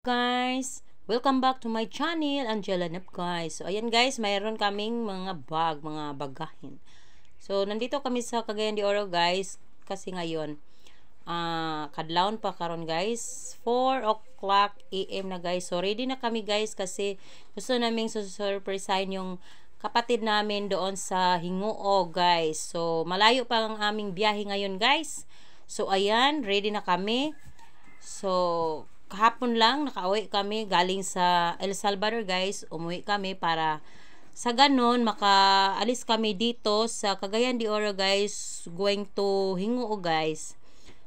Guys, welcome back to my channel, Angela Nep guys. So ayan guys, mayroon kaming mga mga bagahin. So nandito kami sa Cagayan de Oro guys kasi ngayon kadlawon pa karon guys, 4 o'clock AM na guys. So ready na kami guys kasi gusto naming surprisein yung kapatid namin doon sa Hinguo guys. So malayo pa ang aming biyahe ngayon guys. So ayan, ready na kami. So kahapon lang nakauwi kami galing sa El Salvador guys. Umuwi kami para sa ganon makaalis kami dito sa Cagayan de Oro guys, going to Hinguo guys.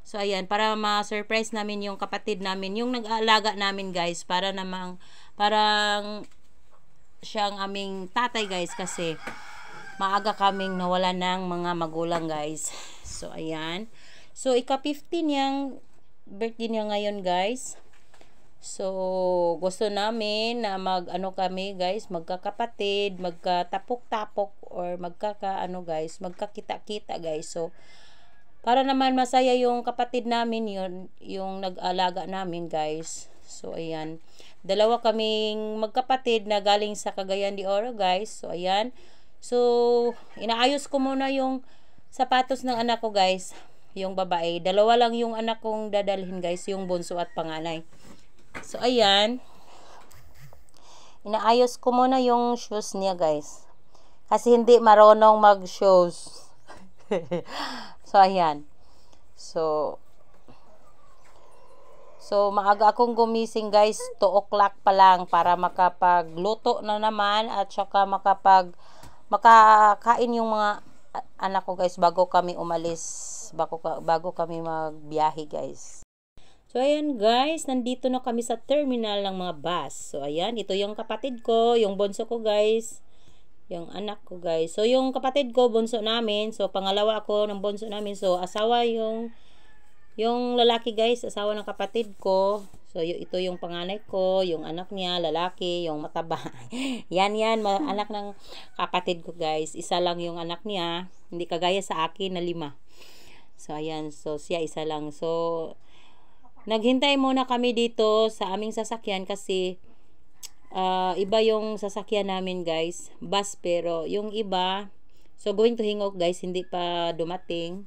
So ayan, para ma-surprise namin yung kapatid namin, yung nag-aalaga namin guys, para namang parang siyang aming tatay guys kasi maaga kaming nawala ng mga magulang guys. So ayan. So ika-15 yung birthday niya ngayon guys. So gusto namin na kami guys, magkakapatid, magkatapok-tapok or guys, magkakita-kita guys. So para naman masaya yung kapatid namin yun, yung nag-alaga namin guys. So ayan, dalawa kaming magkapatid na galing sa Cagayan de Oro guys. So ayan, so inaayos ko muna yung sapatos ng anak ko guys, yung babae. Dalawa lang yung anak kong dadalhin guys, yung bunso at panganay. So ayan, inaayos ko muna yung shoes niya guys, kasi hindi marunong mag-shoes. So ayan. So maaga akong gumising guys, 2 o'clock pa lang para makapagluto na naman at saka makakain yung mga anak ko guys bago kami umalis, bago kami magbiyahe guys. So ayan guys, nandito na kami sa terminal ng mga bus. So ayan, ito yung kapatid ko, yung bunso ko guys, yung anak ko guys. So yung kapatid ko, bunso namin. So pangalawa ako ng bunso namin. So asawa yung lalaki guys, asawa ng kapatid ko. So ito yung panganay ko, yung anak niya lalaki, yung mataba. yan anak ng kapatid ko guys. Isa lang yung anak niya, hindi kagaya sa akin na 5. So ayan, so siya isa lang. So naghintay muna kami dito sa aming sasakyan kasi iba yung sasakyan namin guys, bus, pero yung iba, so going to Hingok guys, hindi pa dumating.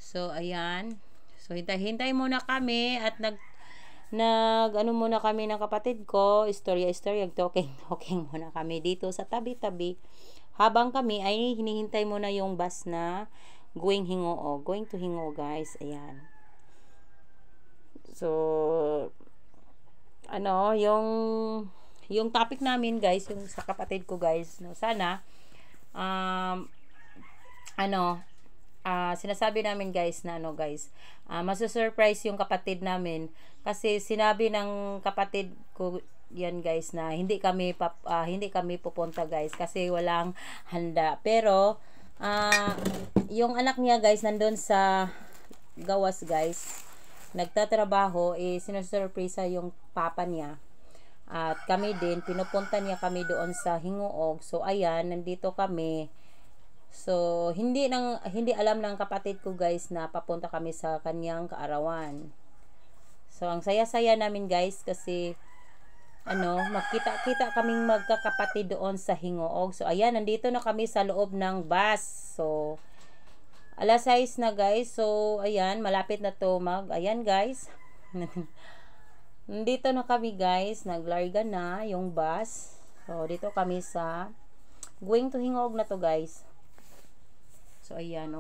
So ayan, so hintay muna kami at ano muna kami ng kapatid ko, istorya talking muna kami dito sa tabi-tabi habang kami ay hinihintay muna yung bus na going to Hingo guys. Ayan, so ano yung topic namin guys, yung sa kapatid ko guys, no, sana sinasabi namin guys na guys, masusurprise yung kapatid namin kasi sinabi ng kapatid ko yan guys na hindi kami pupunta guys kasi walang handa, pero yung anak niya guys nandun sa gawas guys, nagtatrabaho, sinusurpresa yung papa niya. At kami din, pinupunta niya kami doon sa Hinguog. So ayan, nandito kami. So hindi alam ng kapatid ko guys na papunta kami sa kanyang kaarawan. So ang saya-saya namin guys kasi magkita-kita kaming magkakapatid doon sa Hinguog. So ayan, nandito na kami sa loob ng bus. So alas 6 na guys. So ayan, malapit na to ayan guys. Nandito na kami guys, naglarga na yung bus. So dito kami sa going to Hingog na to guys. So ayan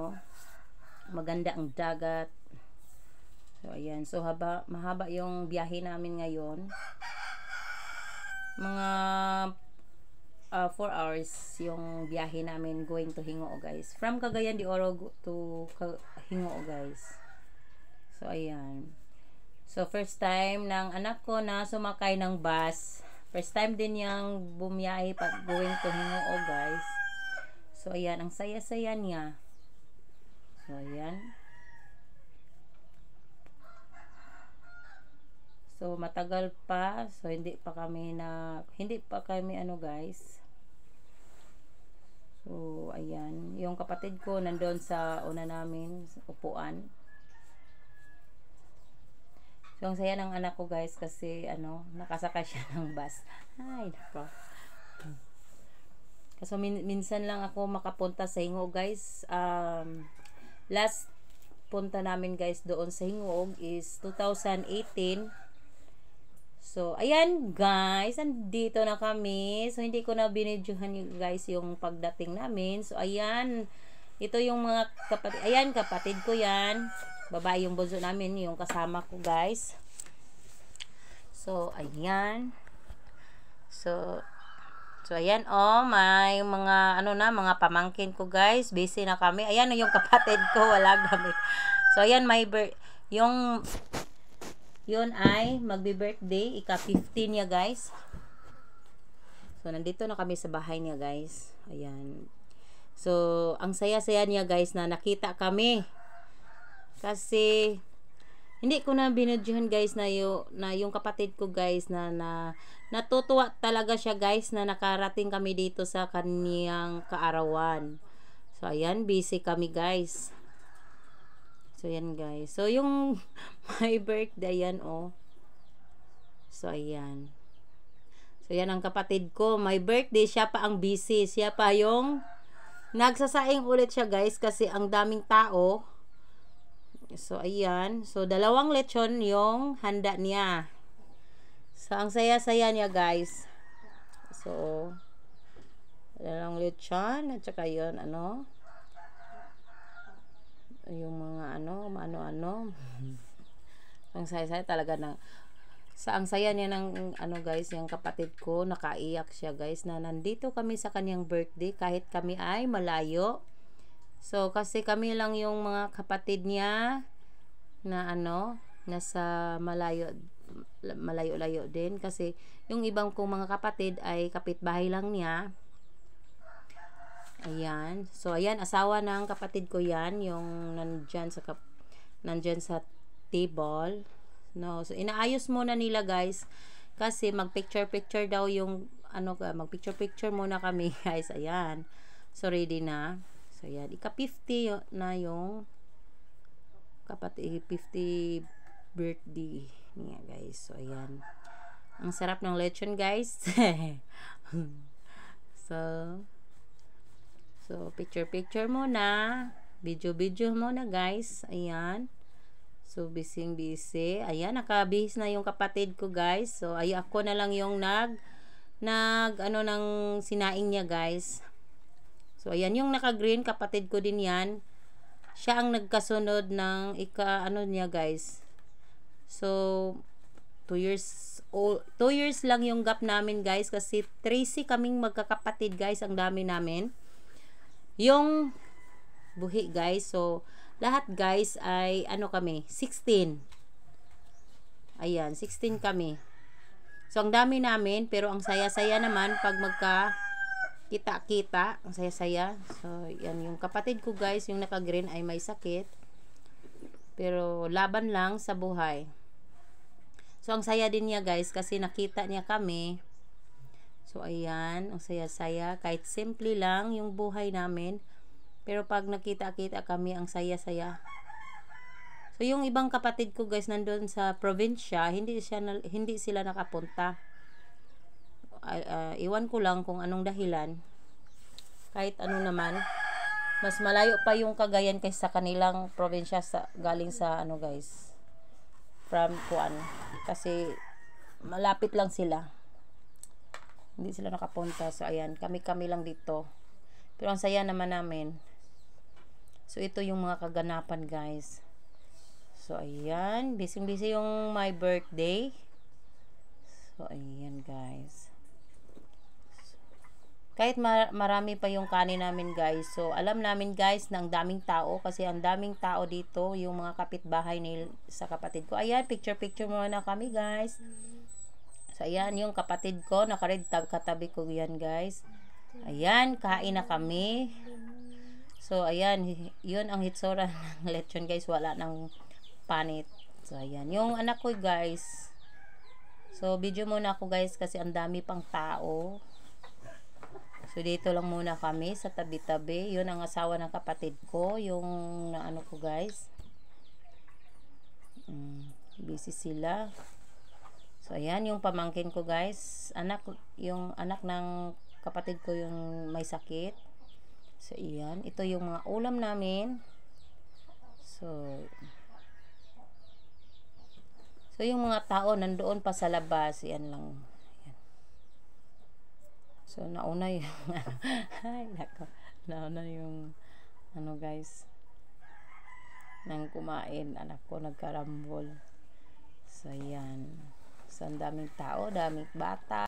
maganda ang dagat. So ayan, so mahaba yung biyahe namin ngayon. Mga 4 hours yung biyahe namin going to Hingo guys, from Cagayan de Oro to Hingo guys. So ayan, so first time ng anak ko na sumakay ng bus, first time din niyang bumiyahe pag going to Hingo guys. So ayan, ang saya-saya niya. So ayan, so matagal pa, so hindi pa kami guys. So ayan, yung kapatid ko nandun sa una namin upuan. So, ang saya ng anak ko guys kasi nakasakay siya ng bus. Ay, nako. Kasi minsan lang ako makapunta sa Hingog guys. Last punta namin guys doon sa Hingog is 2018. So, ayan guys, andito na kami. So, hindi ko na binidyohan guys yung pagdating namin. So, ayan. Ito yung mga kapatid. Ayan, kapatid ko yan. Babae yung bunso namin, yung kasama ko guys. So, ayan. So ayan, may mga, mga pamangkin ko guys. Busy na kami. Ayan, yung kapatid ko, wala gamit. So, ayan, yun ay magbe-birthday. Ika-15 niya guys. So, nandito na kami sa bahay niya guys. Ayan. So, ang saya-saya niya guys na nakita kami. Kasi hindi ko na binudyohan guys na yung kapatid ko guys na natutuwa talaga siya guys na nakarating kami dito sa kaniyang kaarawan. So ayan, busy kami guys. So ayan guys. So yung my birthday yan So ayan. So yan ang kapatid ko. My birthday, siya pa ang busy. Siya pa yung nagsasaing ulit siya guys kasi ang daming tao. So, ayan. So, 2 lechon yung handa niya. So, ang saya-saya niya, guys. So, 2 lechon. At saka yun, yung mga ano-ano. Ang saya-saya talaga na. Ang saya niya ng, guys, yung kapatid ko, nakaiyak siya, guys, na nandito kami sa kanyang birthday kahit kami ay malayo. So, kasi kami lang yung mga kapatid niya na nasa malayo-layo din. Kasi, yung ibang kong mga kapatid ay kapitbahay lang niya. Ayan. So, ayan, asawa ng kapatid ko yan. Yung nandyan sa table. No, so, inaayos muna nila, guys. Kasi, mag-picture-picture daw yung, mag-picture-picture muna kami, guys. Ayan. So, ready na. So, yan. Ika-50 na yung kapatid, 50 birthday niya, guys. So, ayan. Ang sarap ng lechon, guys. So, picture-picture muna. Video-video muna, guys. Ayan. So, busy. Ayan, nakabihis na yung kapatid ko, guys. So, ako na lang yung ng sinaing niya, guys. So, ayan, yung naka-green, kapatid ko din yan. Siya ang nagkasunod ng niya, guys. So, 2 years lang yung gap namin, guys. Kasi 13 kaming magkakapatid, guys. Ang dami namin. Yung buhi, guys. So, lahat, guys, ay, kami? 16. Ayan, 16 kami. So, ang dami namin. Pero, ang saya-saya naman pag kita-kita, ang saya-saya. So, yan yung kapatid ko, guys, yung naka-green ay may sakit. Pero, laban lang sa buhay. So, ang saya din niya, guys, kasi nakita niya kami. So, ayan, ang saya-saya. Kahit simple lang yung buhay namin. Pero, pag nakita-kita kami, ang saya-saya. So, yung ibang kapatid ko, guys, nandun sa probinsya, hindi sila nakapunta. Iwan ko lang kung anong dahilan. Kahit naman, mas malayo pa yung Cagayan kaysa kanilang probinsya galing sa guys, from kasi malapit lang sila, hindi sila nakapunta. So ayan, kami lang dito, pero ang saya naman namin. So ito yung mga kaganapan, guys. So ayan, busy yung my birthday. So ayan, guys. Kahit marami pa yung kanin namin, guys. So, alam namin, guys, na ang daming tao. Kasi ang daming tao dito, yung mga kapitbahay sa kapatid ko. Ayan, picture-picture muna kami, guys. So, ayan, yung kapatid ko. Nakared katabi ko yan, guys. Ayan, kain na kami. So, ayan, yun ang hitsura ng lechon, guys. Wala nang panit. So, ayan, yung anak ko, guys. So, video muna ako, guys, kasi ang dami pang tao. So, dito lang muna kami sa tabi-tabi. Yun ang asawa ng kapatid ko. Yung ko, guys. Busy sila. So, ayan yung pamangkin ko guys. Yung anak ng kapatid ko yung may sakit. So, ayan. Ito yung mga ulam namin. So yung mga tao nandoon pa sa labas. Yan lang. Ayan. So, nauna yung ay, nako. Nauna yung guys. Nang kumain. Anak ko nagkarambol. So, yan. So, ang daming tao, daming bata.